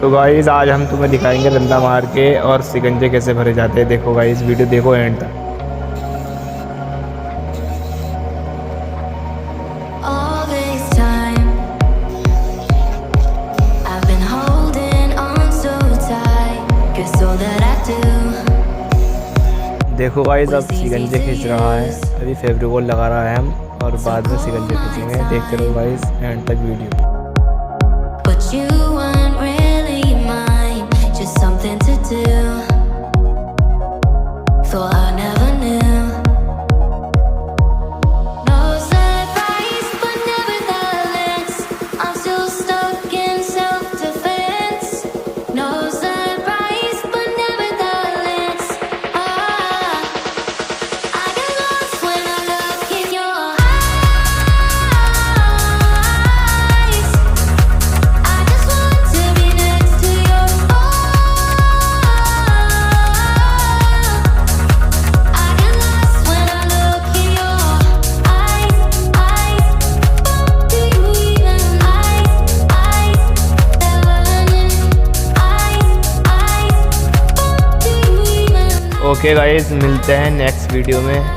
तो गाइस आज हम तुम्हें दिखाएंगे डंडा मार के और शिकंजे कैसे भरे जाते हैं। देखो गाइस वीडियो देखो एंड तक। All this time I've been holding on so tight, 'cause all that I do देखो गाइस अब शिकंजे खींच रहा है, अभी फेविकोल लगा रहा है हम और बाद में शिकंजे खींचेंगे। देखते रहो गाइस एंड तक video. but you weren't really mine, just something to do. Thought I never knew. No surprise, but nevertheless, I'm still stuck in self-defense. No surprise, but nevertheless, I get lost when I look in your eyes. I just want to be next to your I get lost when I look in your eyes. Do you even okay guys मिलते हैं next video में।